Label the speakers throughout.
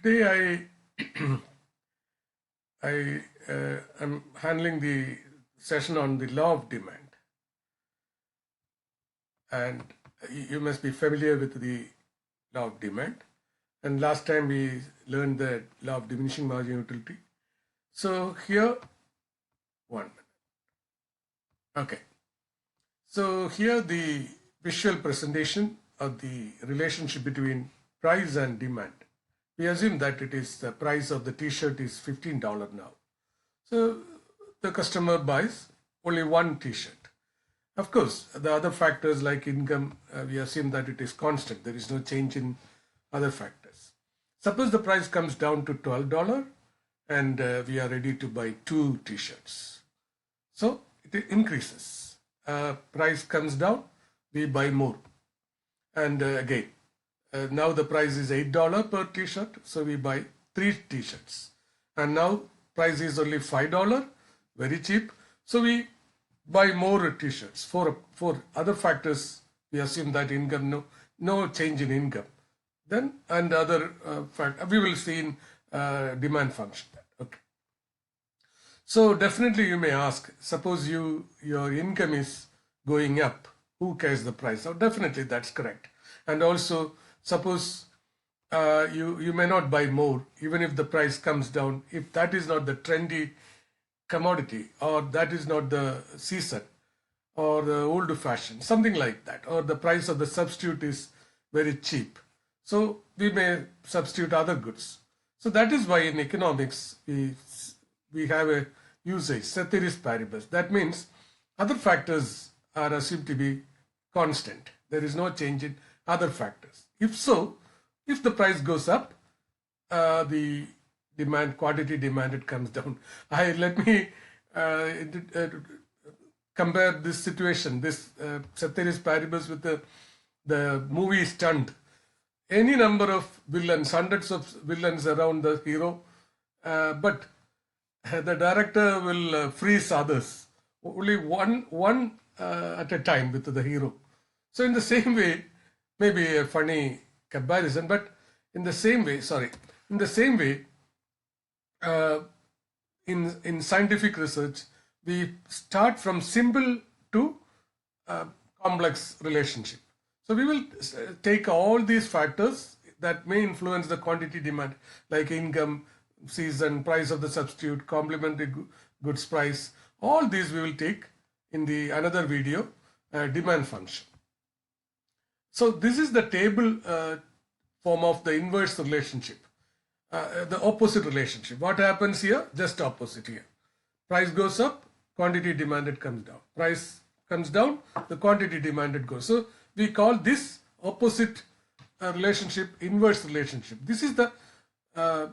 Speaker 1: Today I am handling the session on the law of demand, and you must be familiar with the law of demand. And last time we learned the law of diminishing marginal utility. So here, 1 minute. Okay. So here the visual presentation of the relationship between price and demand. We assume that it is the price of the t-shirt is $15 now. So the customer buys only one t-shirt. Of course, the other factors like income, we assume that it is constant. There is no change in other factors. Suppose the price comes down to $12 and we are ready to buy 2 t-shirts. So it increases. Price comes down, we buy more. And again, now the price is $8 per t-shirt, so we buy 3 t-shirts. And now price is only $5, very cheap, so we buy more t-shirts. For other factors, we assume that income, no change in income. Then and other factor we will see in demand function. Okay. So definitely you may ask, suppose your income is going up, who cares the price? So definitely that's correct. And also suppose you may not buy more even if the price comes down, if that is not the trendy commodity, or that is not the season, or the old fashioned, something like that, or the price of the substitute is very cheap. So we may substitute other goods. So that is why in economics we have a usage, ceteris paribus. That means other factors are assumed to be constant. There is no change in other factors. If so, if the price goes up, the quantity demanded comes down. Let me compare this situation, this ceteris paribus with the movie Stunt. Any number of villains, hundreds of villains around the hero, but the director will freeze others, only one at a time with the hero. So in the same way, maybe a funny comparison, but in the same way, in scientific research, we start from simple to complex relationship. So we will take all these factors that may influence the quantity demand, like income, season, price of the substitute, complementary goods price. All these we will take in the another video, demand function. So this is the table form of the inverse relationship, the opposite relationship. What happens here? Just opposite here. Price goes up, quantity demanded comes down. Price comes down, the quantity demanded goes. So we call this opposite relationship inverse relationship. This is the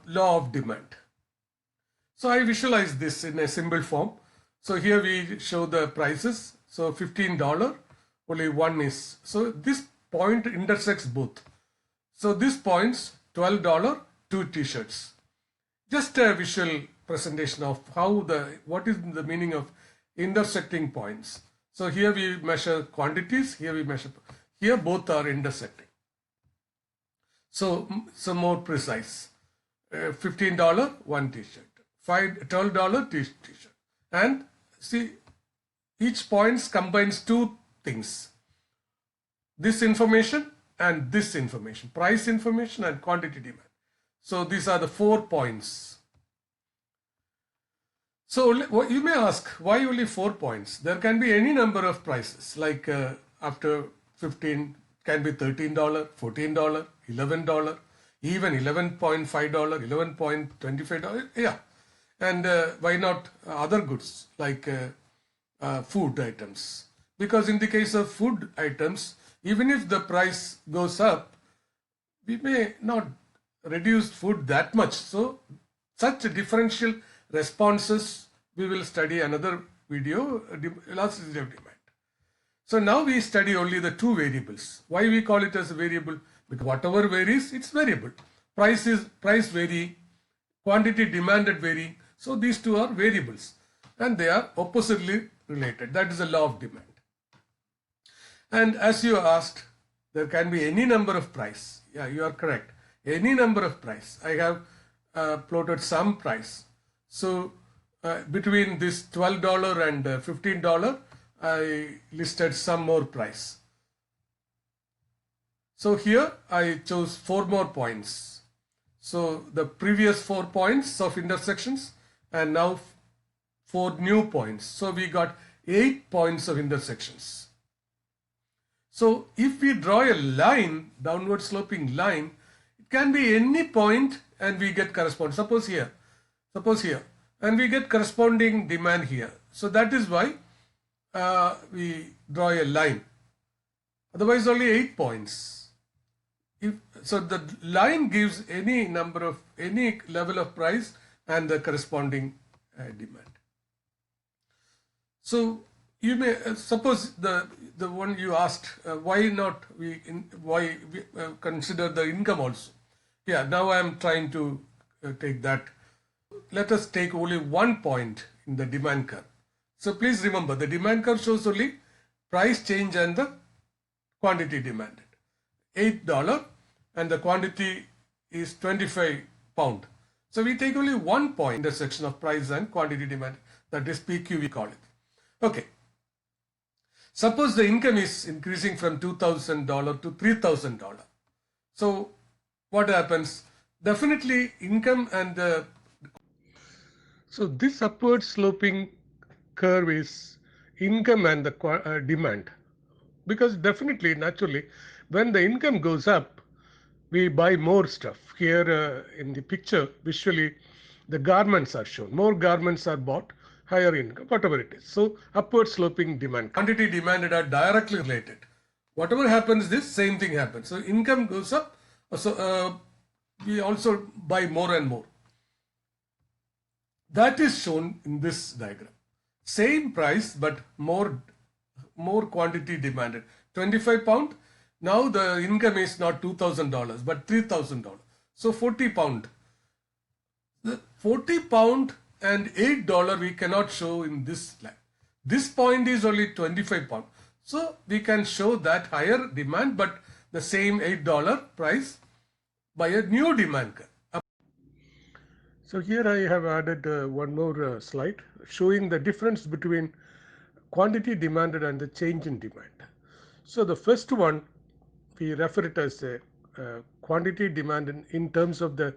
Speaker 1: law of demand. So I visualize this in a symbol form. So here we show the prices. So $15, only one is. So this point intersects both. So this points $12, 2 t-shirts. Just a visual presentation of what is the meaning of intersecting points. So here we measure quantities, here both are intersecting. So more precise. $15, 1 t-shirt. $12 t-shirt. And see, each point combines 2 things. This information and this information, price information and quantity demand. So these are the 4 points. So you may ask, why only 4 points? There can be any number of prices, like after 15 can be $13, $14, $11, even $11.5, $11.25. Yeah. And why not other goods like food items? Because in the case of food items, even if the price goes up, we may not reduce food that much. So such differential responses we will study another video, elasticity of demand. So now we study only the 2 variables. Why we call it as a variable? Because whatever varies, it's variable. Price vary, quantity demanded vary. So these 2 are variables and they are oppositely related. That is the law of demand. And as you asked, there can be any number of price. Yeah, you are correct. any number of price. I have plotted some price. So between this $12 and $15, I listed some more price. So here I chose 4 more points. So the previous 4 points of intersections and now 4 new points. So we got 8 points of intersections. So if we draw a line, downward sloping line, it can be any point and we get corresponding. Suppose here, and we get corresponding demand here. So that is why we draw a line. Otherwise only 8 points. So the line gives any number of, any level of price and the corresponding demand. So you may suppose the one you asked, why consider the income also? Yeah, now I am trying to take that. Let us take only one point in the demand curve. So please remember, the demand curve shows only price change and the quantity demanded. $8 and the quantity is 25 pound. So we take only one point intersection of price and quantity demand, that is PQ we call it. Okay. Suppose the income is increasing from $2,000 to $3,000. So what happens? Definitely income and so this upward sloping curve is income and the demand, because definitely naturally when the income goes up we buy more stuff. Here in the picture visually the garments are shown, more garments are bought, higher income, whatever it is. So upward sloping demand, quantity demanded are directly related. Whatever happens, this same thing happens. So income goes up, so we also buy more and more. That is shown in this diagram. Same price but more quantity demanded. 25 pound. Now the income is not $2,000 but $3,000. So 40 pound. The 40 pound and $8 we cannot show in this line. This point is only 25 pound. So we can show that higher demand but the same $8 price by a new demand curve. So here I have added one more slide showing the difference between quantity demanded and the change in demand. So the first one we refer it as a quantity demand in terms of the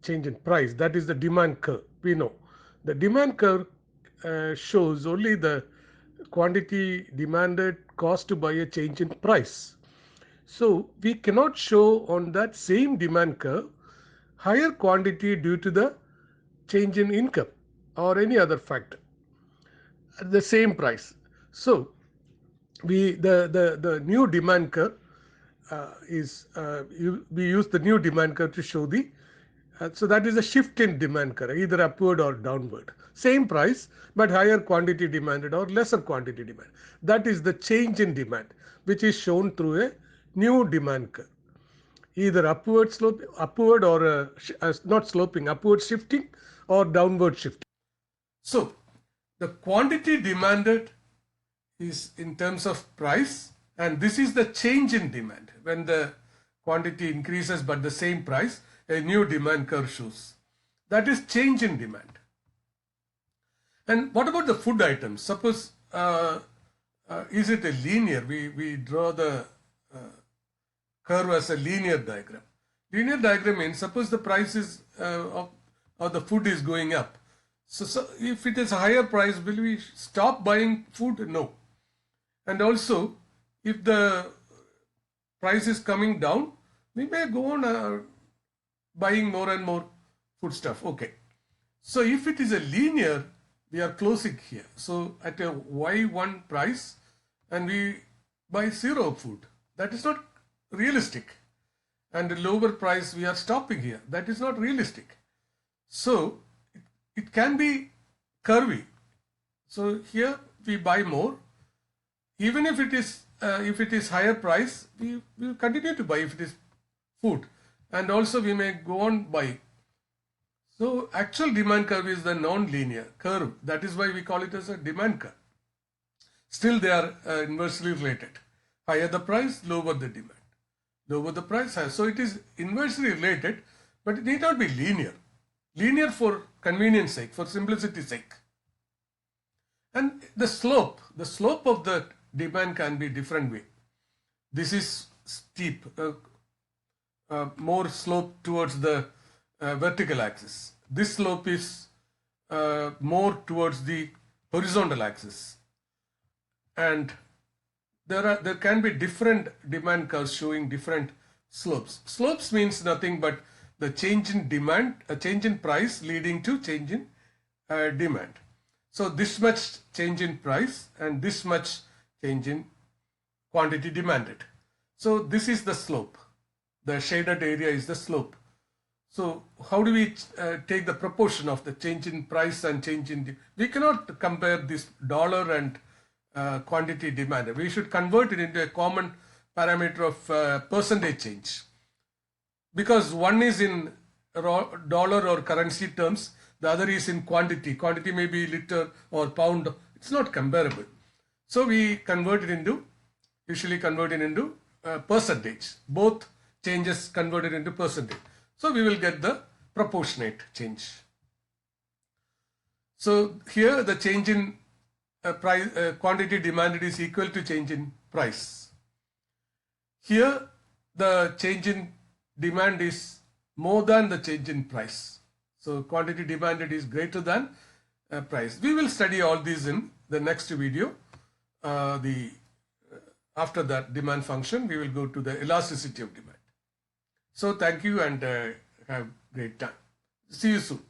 Speaker 1: change in price. That is the demand curve. We know the demand curve shows only the quantity demanded caused by a change in price. So we cannot show on that same demand curve higher quantity due to the change in income or any other factor at the same price. So the new demand curve we use the new demand curve to show the so that is a shift in demand curve, either upward or downward. Same price but higher quantity demanded or lesser quantity demand. That is the change in demand which is shown through a new demand curve, either upward slope, upward or not sloping, upward shifting or downward shifting. So the quantity demanded is in terms of price, and this is the change in demand. When the quantity increases but the same price, a new demand curve shows. That is change in demand. And what about the food items? Suppose is it a linear? We draw the curve as a linear diagram. Linear diagram means suppose the price is of the food is going up. So if it is a higher price, will we stop buying food? No. And also if the price is coming down, we may go on buying more and more food stuff. Okay. So if it is a linear, we are closing here. So at a Y1 price and we buy zero food. That is not realistic. And a lower price we are stopping here. That is not realistic. So it can be curvy. So here we buy more. Even if it is higher price, we will continue to buy if it is food. And also we may go on buy. So actual demand curve is the non-linear curve. That is why we call it as a demand curve. Still they are inversely related. Higher the price, lower the demand. lower the price, higher. So it is inversely related, but it need not be linear. Linear for convenience sake, for simplicity sake. And the slope of the demand can be different way. This is steep, more slope towards the vertical axis. This slope is more towards the horizontal axis. And there can be different demand curves showing different slopes. Slopes means nothing but the change in demand, a change in price leading to change in demand. So this much change in price and this much change in quantity demanded. So this is the slope. The shaded area is the slope. So how do we take the proportion of the change in price and change in we cannot compare this dollar and quantity demanded. We should convert it into a common parameter of percentage change, because one is in dollar or currency terms, the other is in quantity. Quantity may be liter or pound. It's not comparable. So we usually convert it into percentage. Both changes converted into percentage. So we will get the proportionate change. So here the change in price, quantity demanded is equal to change in price. Here the change in demand is more than the change in price. So quantity demanded is greater than price. We will study all these in the next video. After that demand function, we will go to the elasticity of demand. So thank you and have great time. See you soon.